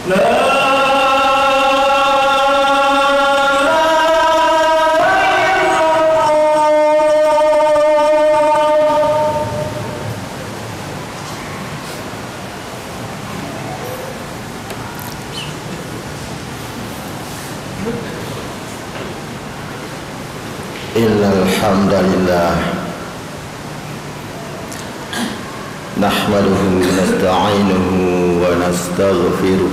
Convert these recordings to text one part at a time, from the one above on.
Innal hamdalillah nahmaduhu wa nasta'inuhu wa nastaghfiruh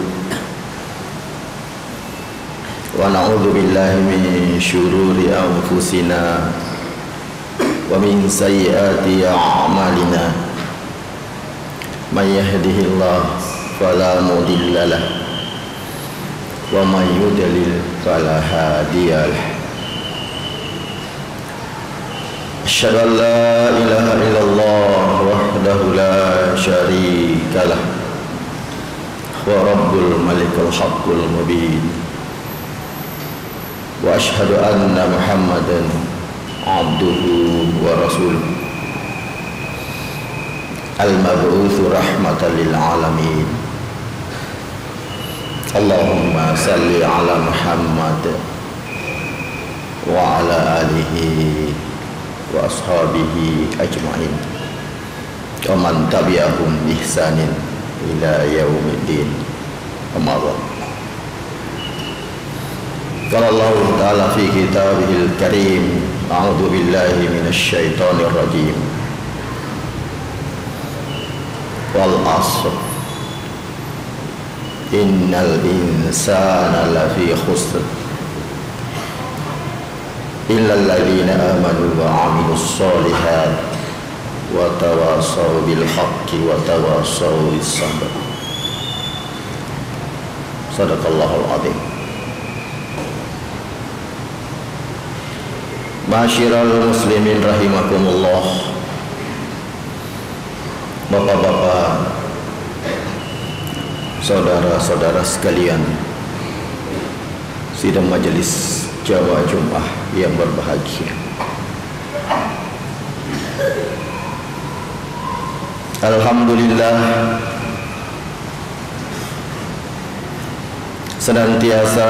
wa na'udzu billahi min syururi anfusina wa min sayyiati a'malina may yahdihillahu fala mudilla lahu wa may yudlil fala hadiyalah. Asyhadu an la ilaha illallah wahdahu la syarika lah wa rabbul malikul haqqul mubin wa asyhadu anna Muhammadan abduhu wa rasuluh al-mab'utsu rahmatan lil alamin. Allahumma salli ala Muhammad wa ala alihi wa ashabihi ajma'in wa man tabi'ahum bi ihsanin ila yaumiddin. Amma ba'd. Qala Allah ta'ala fi kitabihil karim, a'udzu billahi minasy syaithanir rajim. Wal 'ashr innal insana lafi khusr illal ladzina amanu wa 'amilus sholihat wa tawassaw bil haqqi wa tawassaw bis sabr. Shadaqallahul azim. Ma'asyiral muslimin rahimakumullah. Bapak-bapak, saudara-saudara sekalian, sidang majelis Jamaah Jumat yang berbahagia. Alhamdulillah, senantiasa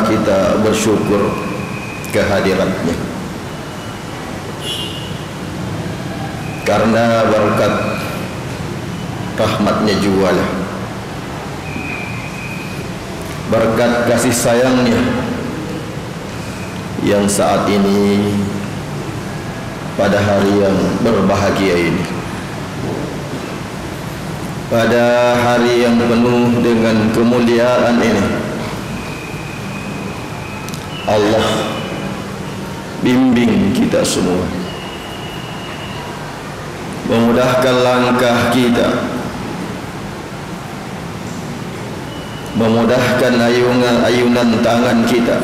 kita bersyukur kehadiratnya, karena berkat rahmatnya jualah, berkat kasih sayangnya yang saat ini pada hari yang berbahagia ini, pada hari yang penuh dengan kemuliaan ini, Allah bimbing kita semua, memudahkan langkah kita, memudahkan ayunan tangan kita,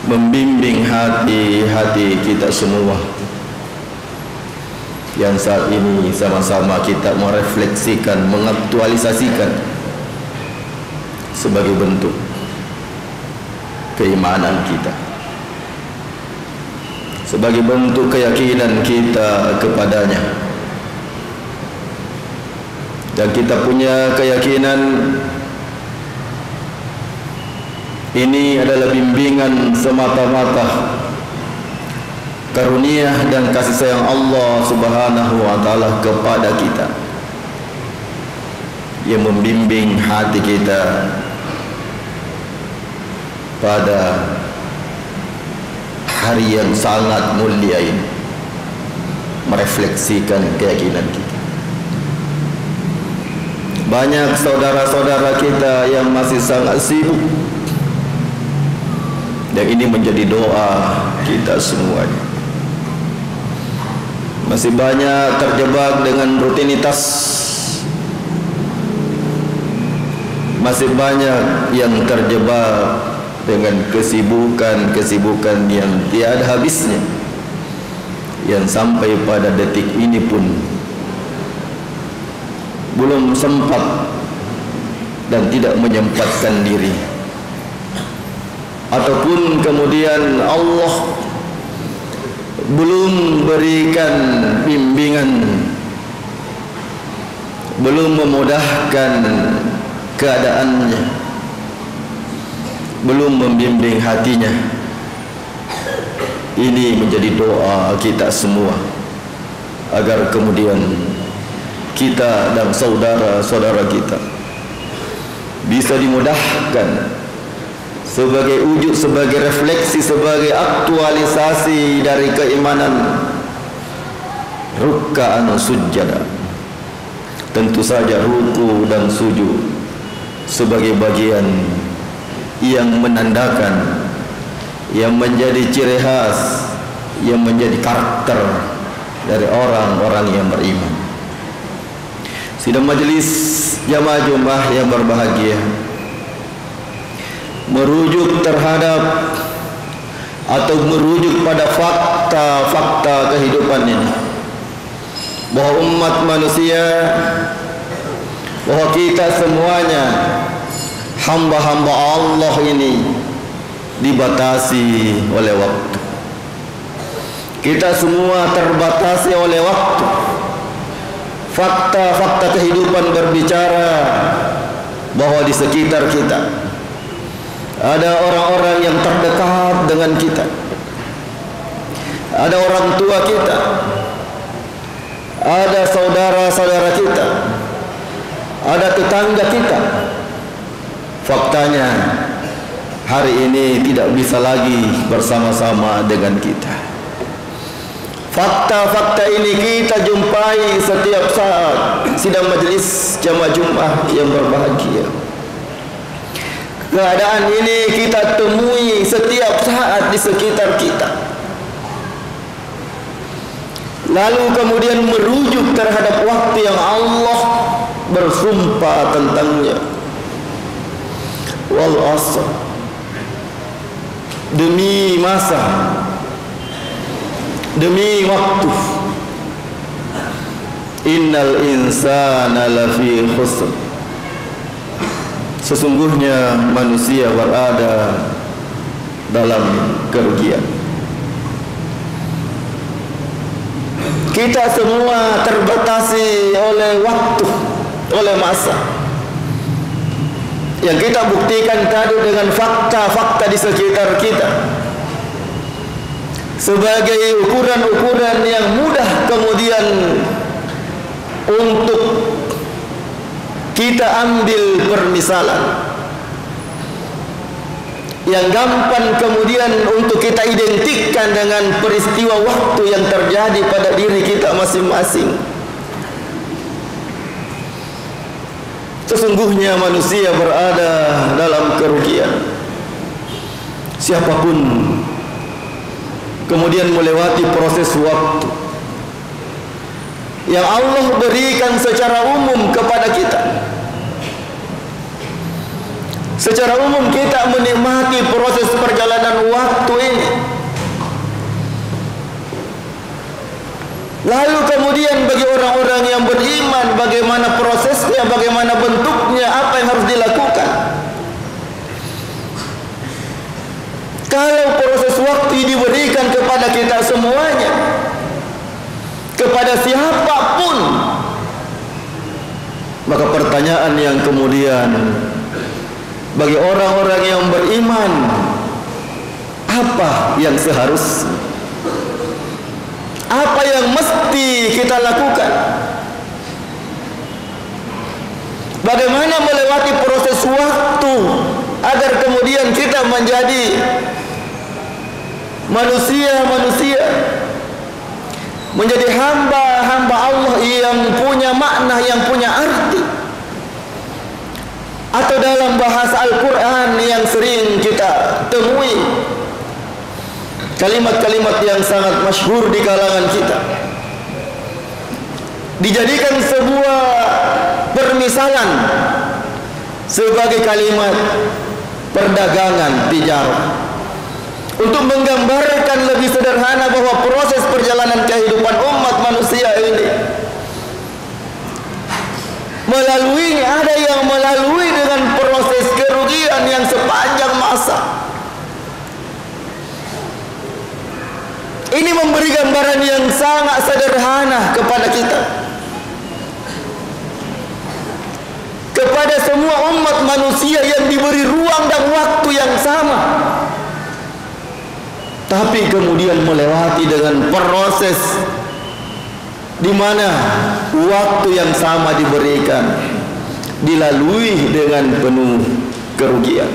membimbing hati-hati kita semua yang saat ini sama-sama kita merefleksikan, mengaktualisasikan sebagai bentuk keimanan kita, sebagai bentuk keyakinan kita kepadanya. Dan kita punya keyakinan ini adalah bimbingan semata-mata, karunia dan kasih sayang Allah Subhanahu wa taala kepada kita, yang membimbing hati kita pada hari yang sangat mulia ini, merefleksikan keyakinan kita. Banyak saudara-saudara kita yang masih sangat sibuk, dan ini menjadi doa kita semuanya. Masih banyak terjebak dengan rutinitas, masih banyak yang terjebak dengan kesibukan yang tiada habisnya, yang sampai pada detik ini pun belum sempat dan tidak menyempatkan diri, ataupun kemudian Allah belum berikan bimbingan belum memudahkan keadaannya, belum membimbing hatinya. Ini menjadi doa kita semua, agar kemudian kita dan saudara-saudara kita bisa dimudahkan sebagai wujud, sebagai refleksi, sebagai aktualisasi dari keimanan ruk'an sujada. Tentu saja ruku dan sujud sebagai bagian yang menandakan, yang menjadi ciri khas, yang menjadi karakter dari orang-orang yang beriman. Sidang majelis jamaah Jumat yang berbahagia, merujuk terhadap atau merujuk pada fakta-fakta kehidupan ini, bahwa umat manusia, bahwa kita semuanya hamba-hamba Allah ini dibatasi oleh waktu. Kita semua terbatasi oleh waktu. Fakta-fakta kehidupan berbicara bahwa di sekitar kita ada orang-orang yang terdekat dengan kita, ada orang tua kita, ada saudara-saudara kita, ada tetangga kita. Faktanya hari ini tidak bisa lagi bersama-sama dengan kita. Fakta-fakta ini kita jumpai setiap saat. Sidang majelis jamaah Jumat yang berbahagia, keadaan ini kita temui setiap saat di sekitar kita. Lalu kemudian merujuk terhadap waktu yang Allah bersumpah tentangnya. Wal asr, demi masa, demi waktu. Innal insana lafi khusr, sesungguhnya manusia berada dalam kerugian. Kita semua terbatasi oleh waktu, oleh masa. Yang kita buktikan tadi dengan fakta-fakta di sekitar kita sebagai ukuran-ukuran yang mudah kemudian untuk kita ambil permisalan, yang gampang kemudian untuk kita identikkan dengan peristiwa waktu yang terjadi pada diri kita masing-masing. Sesungguhnya manusia berada dalam kerugian. Siapapun kemudian melewati proses waktu yang Allah berikan secara umum kepada kita. Secara umum kita menikmati proses perjalanan waktu ini. Lalu kemudian bagi orang-orang yang beriman, bagaimana prosesnya, bagaimana bentuknya, apa yang harus dilakukan. Kalau proses waktu diberikan kepada kita semuanya, kepada siapapun, maka pertanyaan yang kemudian bagi orang-orang yang beriman, apa yang seharusnya, apa yang mesti kita lakukan? Bagaimana melewati proses waktu agar kemudian kita menjadi manusia-manusia, menjadi hamba-hamba Allah yang punya makna, yang punya arti. Atau dalam bahasa Al-Quran yang sering kita temui, kalimat-kalimat yang sangat masyhur di kalangan kita, dijadikan sebuah permisalan sebagai kalimat perdagangan, tijarah, untuk menggambarkan lebih sederhana bahwa proses perjalanan kehidupan umat manusia ini ada yang melalui dengan proses kerugian yang sepanjang masa. Ini memberi gambaran yang sangat sederhana kepada kita. kepada semua umat manusia yang diberi ruang dan waktu yang sama, tapi kemudian melewati dengan proses di mana waktu yang sama diberikan dilalui dengan penuh kerugian.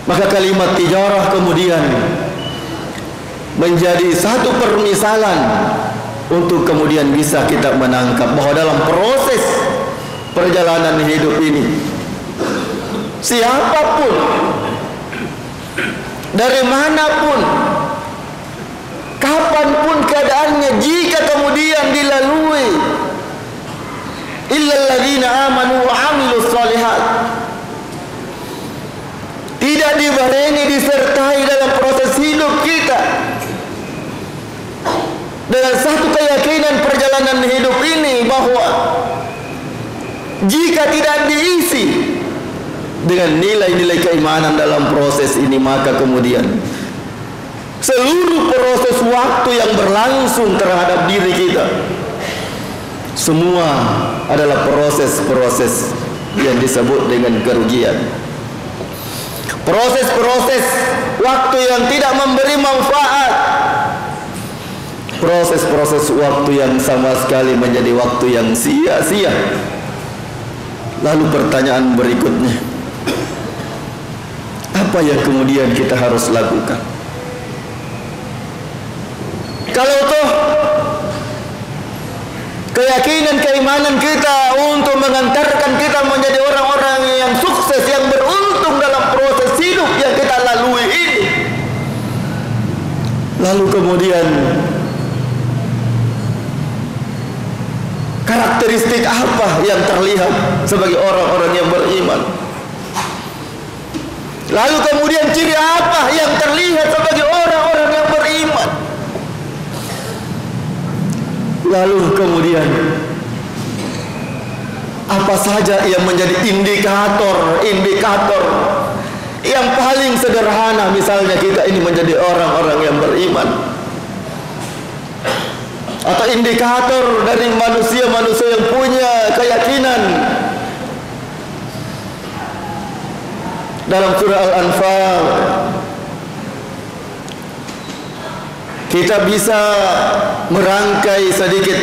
Maka kalimat tijarah kemudian menjadi satu permisalan untuk kemudian bisa kita menangkap bahwa dalam proses perjalanan hidup ini, siapapun, dari manapun, kapanpun keadaannya, jika kemudian dilalui illal ladzina amanu wa amilus shalihat, tidak dibarengi, disertai dalam proses hidup kita dengan satu keyakinan perjalanan hidup ini, bahwa jika tidak diisi dengan nilai-nilai keimanan dalam proses ini, maka kemudian seluruh proses waktu yang berlangsung terhadap diri kita semua adalah proses-proses yang disebut dengan kerugian. Proses-proses waktu yang tidak memberi manfaat, proses-proses waktu yang sama sekali menjadi waktu yang sia-sia. Lalu pertanyaan berikutnya, apa yang kemudian kita harus lakukan? Kalau toh keyakinan keimanan kita untuk mengantarkan kita menjadi orang-orang yang sukses, yang beruntung dalam proses hidup yang kita lalui ini, lalu kemudian karakteristik apa yang terlihat sebagai orang-orang yang beriman? Lalu kemudian ciri apa yang terlihat sebagai orang-orang yang beriman? Lalu kemudian apa saja yang menjadi indikator yang paling sederhana, misalnya kita ini menjadi orang-orang yang beriman, atau indikator dari manusia-manusia yang punya keyakinan. Dalam surah Al-Anfal kita bisa merangkai sedikit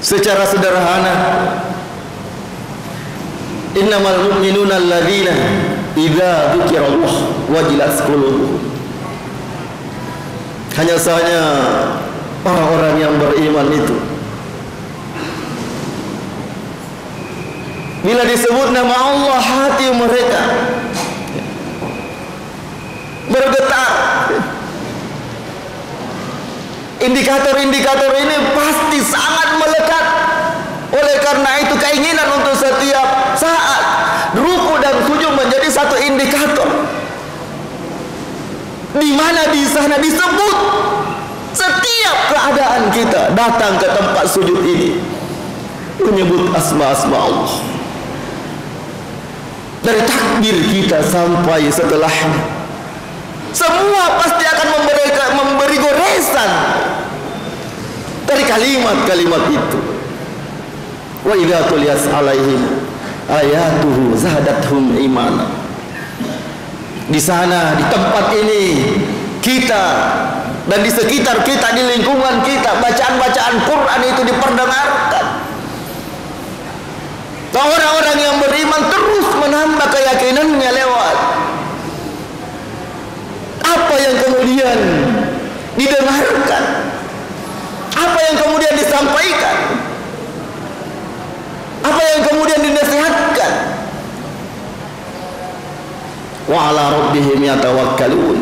secara sederhana. Innamal mu'minuna alladzina idza dzukirallah wajilat qulubuhum. Hanya saja orang-orang yang beriman itu, bila disebut nama Allah, hati mereka bergetar. Indikator-indikator ini pasti sangat melekat. Oleh karena itu keinginan untuk setiap saat ruku dan sujud menjadi satu indikator, di mana di sana disebut setiap keadaan kita datang ke tempat sujud ini menyebut asma-asma Allah. Dari takbir kita sampai setelahnya, semua pasti akan memberi goresan dari kalimat-kalimat itu. Wa idza tuliyat alaihim ayatuhu zadathum imana. Di sana, di tempat ini, kita dan di sekitar kita, di lingkungan kita, bacaan-bacaan Quran itu diperdengarkan. Orang-orang yang beriman terus menambah keyakinannya lewat apa yang kemudian didengarkan, apa yang kemudian disampaikan, apa yang kemudian dinasihatkan. Wa ala rabbihim yatawakkalun.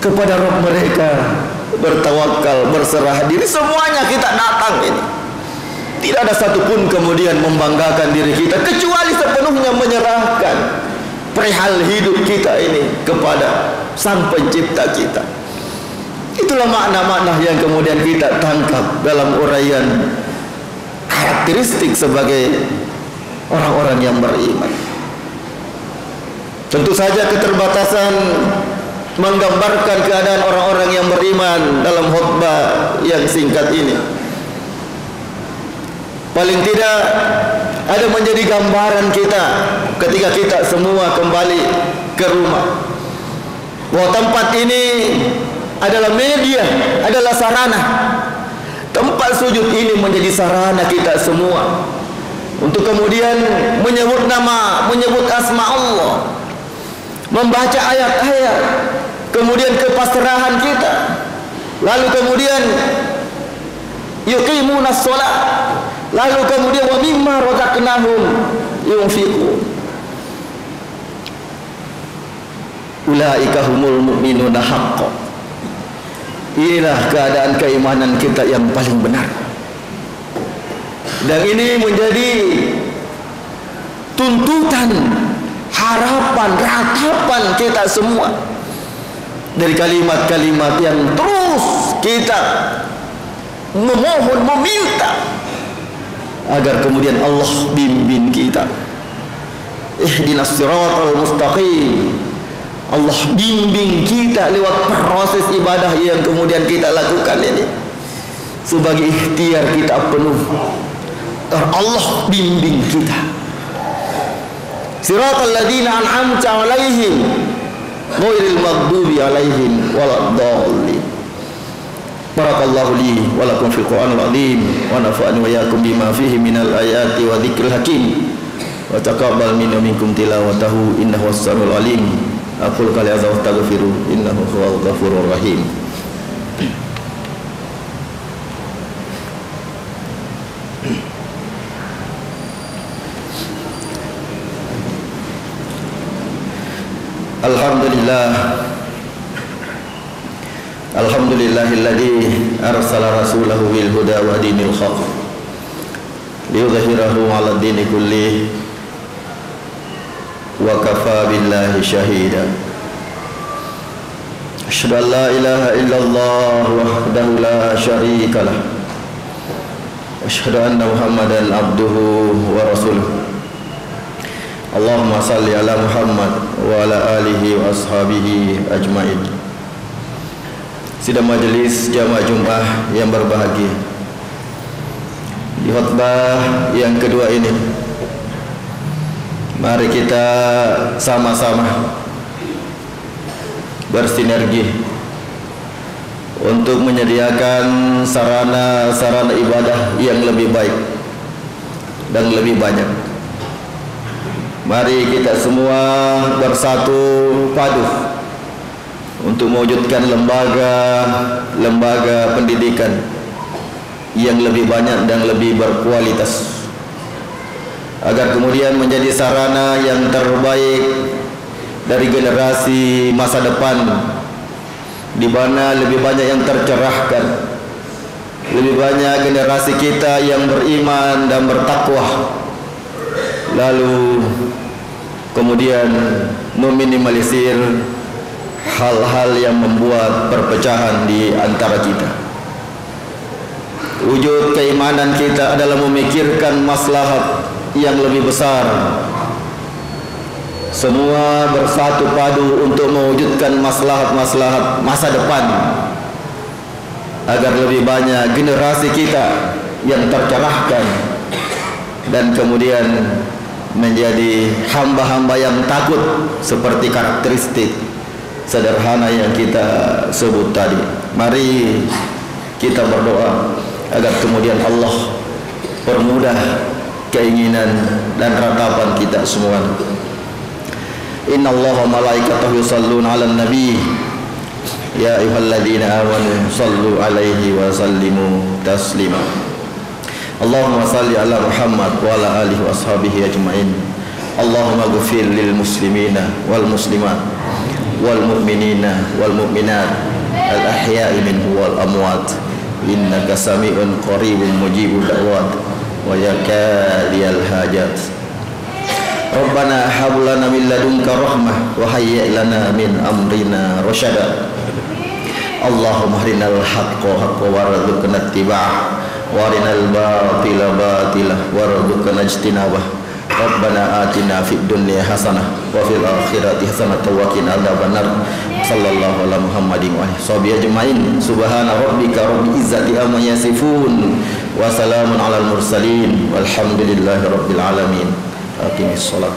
Kepada Rabb mereka bertawakal, berserah diri. Semuanya kita datang ini, tidak ada satupun kemudian membanggakan diri kita, kecuali sepenuhnya menyerahkan perihal hidup kita ini kepada Sang Pencipta kita. Itulah makna-makna yang kemudian kita tangkap dalam uraian karakteristik sebagai orang-orang yang beriman. Tentu saja keterbatasan menggambarkan keadaan orang-orang yang beriman dalam khutbah yang singkat ini. Paling tidak ada menjadi gambaran kita ketika kita semua kembali ke rumah, bahwa tempat ini adalah media, adalah sarana. Tempat sujud ini menjadi sarana kita semua untuk kemudian menyebut nama, menyebut asma Allah, membaca ayat-ayat, kemudian kepasrahan kita, lalu kemudian yuqimunas shalah, lalu kemudian wa mimma razaqnahum yunfiqun. Ulaika humul mu'minuna haqqan. Inilah keadaan keimanan kita yang paling benar. Dan ini menjadi tuntutan, harapan, ratapan kita semua dari kalimat-kalimat yang terus kita memohon, meminta agar kemudian Allah bimbing kita. Ihdinas siratal mustaqim. Allah bimbing kita lewat proses ibadah yang kemudian kita lakukan ini sebagai ikhtiar kita penuh. Allah bimbing kita. Siratal ladzina an'amta 'alaihim ghairil maghdubi 'alaihim waladdallin. Barakallahu li wa lakum fil Qur'anil 'azim wa nafa'ani wa iyyakum bima fihi minal ayati wa dzikril hakim wa taqabbal minna minkum tilawatahu innahu was-sami'ul 'alim. Aqul qali azza wa astaghfiru innahu huwal ghafurur rahim. Alhamdulillahilladzi arsala rasulahu bil huda wa dinil haqq liyudhhirahu 'ala ad-dini kullihi wa kafa billahi shahida. Asyhadu an la ilaha illallah wahdahu la syarika lah. Asyhadu anna Muhammadan abduhu wa rasuluh. Allahumma salli ala Muhammad wa ala alihi wa ashabihi ajmain. Sidang majelis jamaah Jumat yang berbahagia, di khutbah yang kedua ini mari kita sama-sama bersinergi untuk menyediakan sarana-sarana ibadah yang lebih baik dan lebih banyak. Mari kita semua bersatu padu untuk mewujudkan lembaga pendidikan yang lebih banyak dan lebih berkualitas, agar kemudian menjadi sarana yang terbaik dari generasi masa depan, di mana lebih banyak yang tercerahkan, lebih banyak generasi kita yang beriman dan bertakwa, lalu kemudian meminimalisir hal-hal yang membuat perpecahan di antara kita. Wujud keimanan kita adalah memikirkan maslahat yang lebih besar. Semua bersatu padu untuk mewujudkan maslahat-maslahat masa depan, agar lebih banyak generasi kita yang tercerahkan dan kemudian menjadi hamba-hamba yang takut seperti karakteristik sederhana yang kita sebut tadi. Mari kita berdoa agar kemudian Allah permudah keinginan dan ratapan kita semua. Inna Allah wa malaikatahu yusalluna 'alan nabi ya ayyuhalladzina amanu sallu 'alaihi wa sallimu taslima. Allahumma salli ala Muhammad wa ala alihi wa ashabihi ajma'in. Allahumma ghfir lil muslimina wal muslimat wal mu'minina wal mu'minat al ahya'i minhum wal amwat innaka sami'un qaribun mujibud da'wat wa yakadiyal hajat. Rabbana hab lana min ladunka rahmah wa hayyi' lana min amrina rasyada. Allahumma arinal haqqa haqqan warzuqna ittiba'ah wa arinal batila batilah warzuqna ijtinabah. Rabbana atina fid dunya hasanah wa fil akhirati hasanah wa qina adzabannar. Sallallahu ala Muhammadin wa alihi ajmain. Subhana rabbika rabbil izzati amma yasifun wa salamun alal mursalin walhamdulillahi rabbil alamin. Aqimis shalah.